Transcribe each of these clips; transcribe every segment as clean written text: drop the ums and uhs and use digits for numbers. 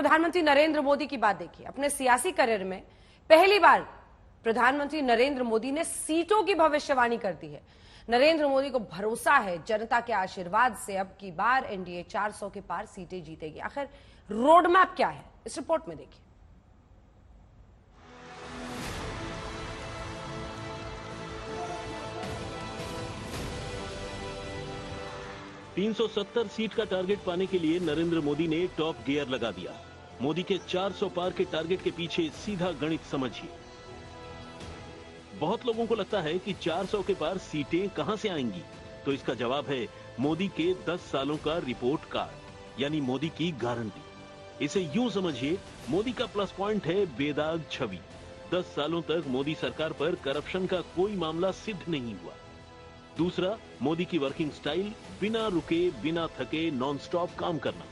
प्रधानमंत्री नरेंद्र मोदी की बात देखिए। अपने सियासी करियर में पहली बार प्रधानमंत्री नरेंद्र मोदी ने सीटों की भविष्यवाणी कर दी है। नरेंद्र मोदी को भरोसा है जनता के आशीर्वाद से अब की बार एनडीए 400 के पार सीटें जीतेगी। आखिर रोड मैप क्या है, इस रिपोर्ट में देखिए। 370 सीट का टारगेट पाने के लिए नरेंद्र मोदी ने टॉप गियर लगा दिया। मोदी के 400 पार के टारगेट के पीछे सीधा गणित समझिए। बहुत लोगों को लगता है कि 400 के पार सीटें कहां से आएंगी, तो इसका जवाब है मोदी के 10 सालों का रिपोर्ट कार्ड, यानी मोदी की गारंटी। इसे यूं समझिए, मोदी का प्लस पॉइंट है बेदाग छवि। 10 सालों तक मोदी सरकार पर करप्शन का कोई मामला सिद्ध नहीं हुआ। दूसरा, मोदी की वर्किंग स्टाइल, बिना रुके बिना थके नॉनस्टॉप काम करना।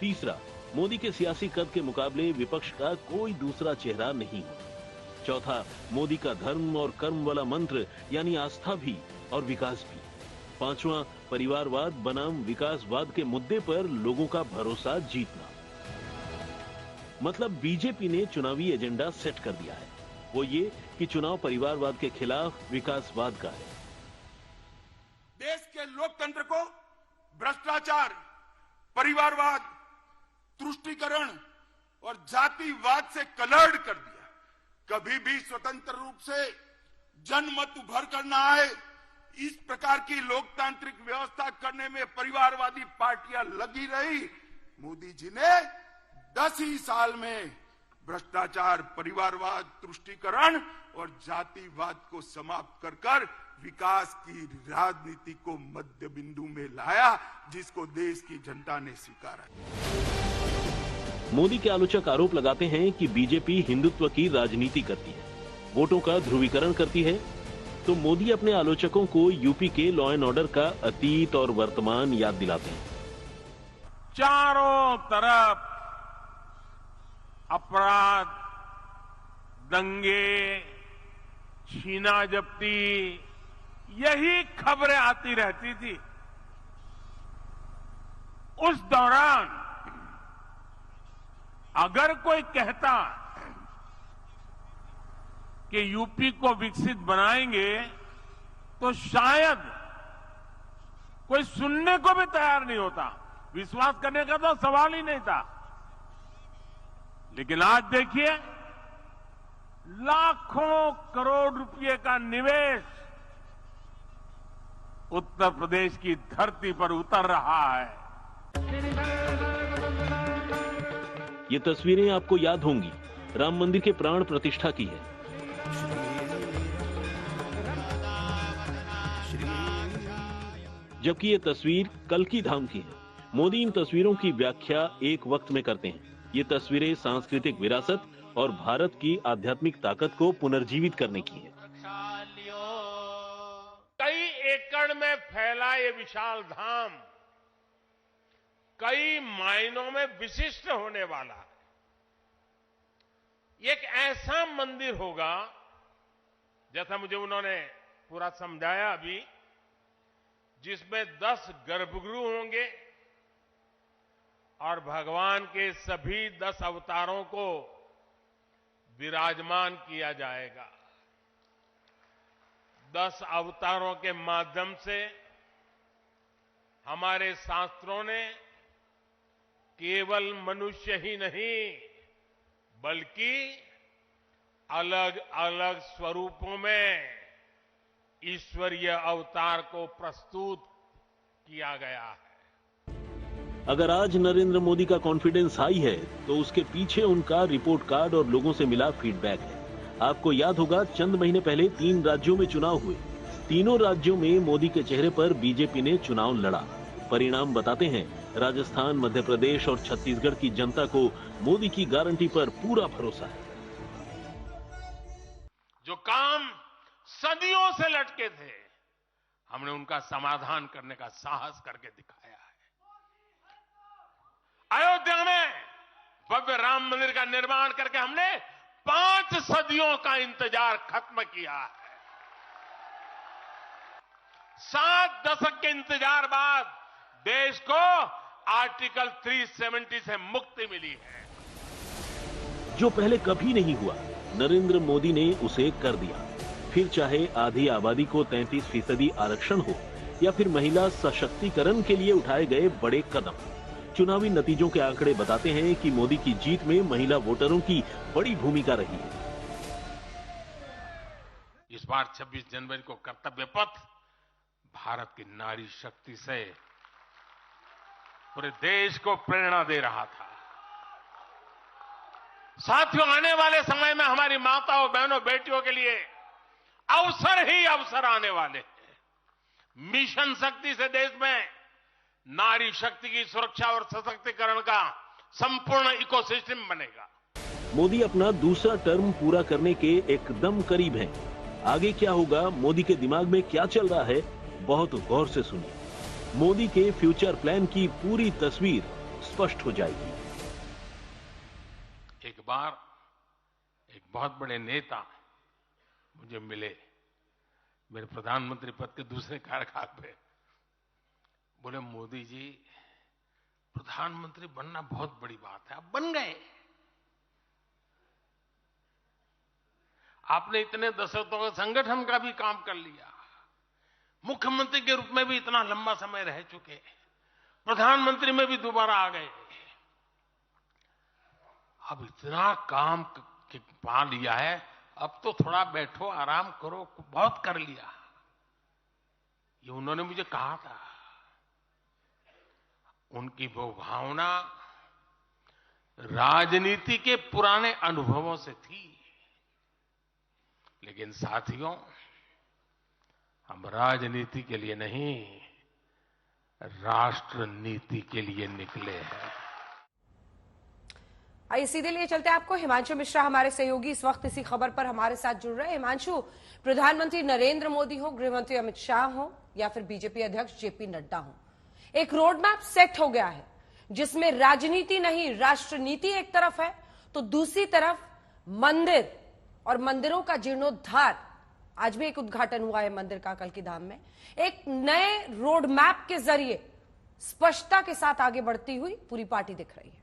तीसरा, मोदी के सियासी कद के मुकाबले विपक्ष का कोई दूसरा चेहरा नहीं है। चौथा, मोदी का धर्म और कर्म वाला मंत्र, यानी आस्था भी और विकास भी। पांचवा, परिवारवाद बनाम विकासवाद के मुद्दे पर लोगों का भरोसा जीतना। मतलब बीजेपी ने चुनावी एजेंडा सेट कर दिया है। वो ये कि चुनाव परिवारवाद के खिलाफ विकासवाद का है। देश के लोकतंत्र को भ्रष्टाचार, परिवारवाद, तुष्टीकरण और जातिवाद से कलर्ड कर दिया। कभी भी स्वतंत्र रूप से जनमत उभर कर न आए, इस प्रकार की लोकतांत्रिक व्यवस्था करने में परिवारवादी पार्टियां लगी रही। मोदी जी ने 10 ही साल में भ्रष्टाचार, परिवारवाद, तुष्टीकरण और जातिवाद को समाप्त कर विकास की राजनीति को मध्य बिंदु में लाया, जिसको देश की जनता ने स्वीकारा। मोदी के आलोचक आरोप लगाते हैं कि बीजेपी हिंदुत्व की राजनीति करती है, वोटों का ध्रुवीकरण करती है। तो मोदी अपने आलोचकों को यूपी के लॉ एंड ऑर्डर का अतीत और वर्तमान याद दिलाते हैं। चारों तरफ अपराध, दंगे, छीना जब्ती, यही खबरें आती रहती थी। उस दौरान अगर कोई कहता कि यूपी को विकसित बनाएंगे, तो शायद कोई सुनने को भी तैयार नहीं होता। विश्वास करने का तो सवाल ही नहीं था। लेकिन आज देखिए, लाखों करोड़ रुपए का निवेश उत्तर प्रदेश की धरती पर उतर रहा है। ये तस्वीरें आपको याद होंगी, राम मंदिर के प्राण प्रतिष्ठा की है। जबकि ये तस्वीर कल्की धाम की है। मोदी इन तस्वीरों की व्याख्या एक वक्त में करते हैं। ये तस्वीरें सांस्कृतिक विरासत और भारत की आध्यात्मिक ताकत को पुनर्जीवित करने की है। कई एकड़ में फैला ये विशाल धाम कई मायनों में विशिष्ट होने वाला है। ये एक ऐसा मंदिर होगा, जैसा मुझे उन्होंने पूरा समझाया अभी, जिसमें 10 गर्भगृह होंगे और भगवान के सभी 10 अवतारों को विराजमान किया जाएगा। 10 अवतारों के माध्यम से हमारे शास्त्रों ने केवल मनुष्य ही नहीं, बल्कि अलग अलग स्वरूपों में ईश्वरीय अवतार को प्रस्तुत किया गया है। अगर आज नरेंद्र मोदी का कॉन्फिडेंस हाई है, तो उसके पीछे उनका रिपोर्ट कार्ड और लोगों से मिला फीडबैक है। आपको याद होगा, चंद महीने पहले 3 राज्यों में चुनाव हुए। तीनों राज्यों में मोदी के चेहरे पर बीजेपी ने चुनाव लड़ा। परिणाम बताते हैं, राजस्थान, मध्य प्रदेश और छत्तीसगढ़ की जनता को मोदी की गारंटी पर पूरा भरोसा है। जो काम सदियों से लटके थे, हमने उनका समाधान करने का साहस करके दिखाया है। अयोध्या में भव्य राम मंदिर का निर्माण करके हमने 5 सदियों का इंतजार खत्म किया है। 7 दशक के इंतजार बाद देश को आर्टिकल 370 से मुक्ति मिली है। जो पहले कभी नहीं हुआ, नरेंद्र मोदी ने उसे कर दिया। फिर चाहे आधी आबादी को 33% आरक्षण हो या फिर महिला सशक्तिकरण के लिए उठाए गए बड़े कदम, चुनावी नतीजों के आंकड़े बताते हैं कि मोदी की जीत में महिला वोटरों की बड़ी भूमिका रही है। इस बार 26 जनवरी को कर्तव्य पथ भारत की नारी शक्ति से पूरे देश को प्रेरणा दे रहा था। साथियों, आने वाले समय में हमारी माताओं, बहनों, बेटियों के लिए अवसर ही अवसर आने वाले हैं। मिशन शक्ति से देश में नारी शक्ति की सुरक्षा और सशक्तिकरण का संपूर्ण इकोसिस्टम बनेगा। मोदी अपना दूसरा टर्म पूरा करने के एकदम करीब हैं। आगे क्या होगा, मोदी के दिमाग में क्या चल रहा है, बहुत गौर से सुनिए। मोदी के फ्यूचर प्लान की पूरी तस्वीर स्पष्ट हो जाएगी। एक बार एक बहुत बड़े नेता मुझे मिले मेरे प्रधानमंत्री पद के दूसरे कार्यकाल पे। बोले, मोदी जी, प्रधानमंत्री बनना बहुत बड़ी बात है, आप बन गए। आपने इतने दशकों के संगठन का भी काम कर लिया, मुख्यमंत्री के रूप में भी इतना लंबा समय रह चुके, प्रधानमंत्री में भी दोबारा आ गए। अब इतना काम पा लिया है, अब तो थोड़ा बैठो, आराम करो, बहुत कर लिया। ये उन्होंने मुझे कहा था। उनकी वो भावना राजनीति के पुराने अनुभवों से थी। लेकिन साथियों, हम राजनीति के लिए नहीं, राष्ट्र नीति के लिए निकले हैं। आइए सीधे लिए चलते हैं आपको हिमांशु मिश्रा, हमारे सहयोगी इस वक्त इसी खबर पर हमारे साथ जुड़ रहे हैं। हिमांशु, प्रधानमंत्री नरेंद्र मोदी हो, गृह मंत्री अमित शाह हो या फिर बीजेपी अध्यक्ष जेपी नड्डा हो, एक रोड मैप सेट हो गया है जिसमें राजनीति नहीं राष्ट्र नीति एक तरफ है, तो दूसरी तरफ मंदिर और मंदिरों का जीर्णोद्धार। आज भी एक उद्घाटन हुआ है मंदिर का कल्की धाम में। एक नए रोड मैप के जरिए स्पष्टता के साथ आगे बढ़ती हुई पूरी पार्टी दिख रही है।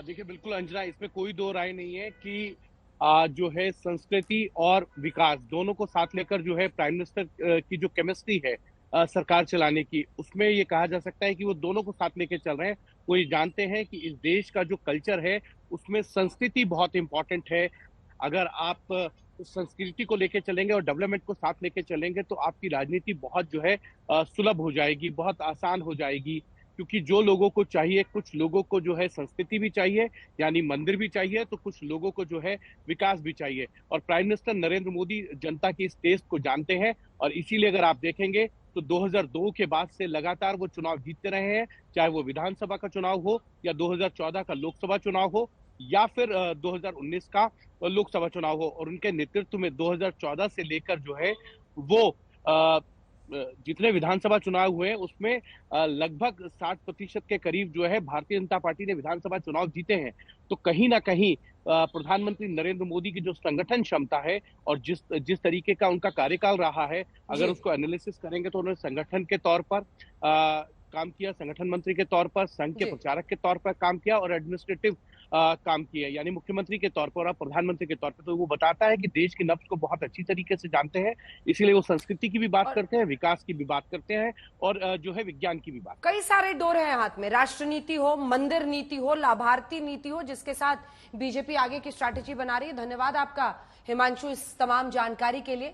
देखिए, बिल्कुल अंजना, इसमें कोई दो राय नहीं है कि जो है संस्कृति और विकास दोनों को साथ लेकर जो है प्राइम मिनिस्टर की जो केमिस्ट्री है सरकार चलाने की, उसमें ये कहा जा सकता है कि वो दोनों को साथ लेकर चल रहे हैं। वो ये जानते हैं कि इस देश का जो कल्चर है उसमें संस्कृति बहुत इंपॉर्टेंट है। अगर आप संस्कृति को लेकर चलेंगे और डेवलपमेंट को साथ लेकर चलेंगे तो आपकी राजनीति बहुत जो है सुलभ हो जाएगी, बहुत आसान हो जाएगी। क्योंकि जो लोगों को चाहिए, कुछ लोगों को जो है संस्कृति भी चाहिए, यानी मंदिर भी चाहिए, तो कुछ लोगों को जो है विकास भी चाहिए। और प्राइम मिनिस्टर नरेंद्र मोदी जनता की इस टेस्ट को जानते हैं और इसीलिए अगर आप देखेंगे तो 2002 के बाद से लगातार वो चुनाव जीतते रहे हैं, चाहे वो विधानसभा का चुनाव हो या 2014 का लोकसभा चुनाव हो या फिर 2019 का लोकसभा चुनाव हो। और उनके नेतृत्व में 2014 से लेकर जो है वो जितने विधानसभा चुनाव हुए उसमें लगभग 60% के करीब जो है भारतीय जनता पार्टी ने विधानसभा चुनाव जीते हैं। तो कहीं ना कहीं प्रधानमंत्री नरेंद्र मोदी की जो संगठन क्षमता है और जिस तरीके का उनका कार्यकाल रहा है, अगर उसको एनालिसिस करेंगे तो उन्होंने संगठन के तौर पर काम किया, संगठन मंत्री के तौर पर, संघ के प्रचारक के तौर पर काम किया और एडमिनिस्ट्रेटिव काम किया, यानी मुख्यमंत्री के तौर पर और प्रधानमंत्री के तौर पर। तो वो बताता है कि देश की नब्ज को बहुत अच्छी तरीके से जानते हैं, इसीलिए वो संस्कृति की भी बात करते हैं, विकास की भी बात करते हैं और जो है विज्ञान की भी बात। कई सारे डोर हैं हाथ में, राष्ट्र नीति हो, मंदिर नीति हो, लाभार्थी नीति हो, जिसके साथ बीजेपी आगे की स्ट्रैटेजी बना रही है। धन्यवाद आपका हिमांशु इस तमाम जानकारी के लिए।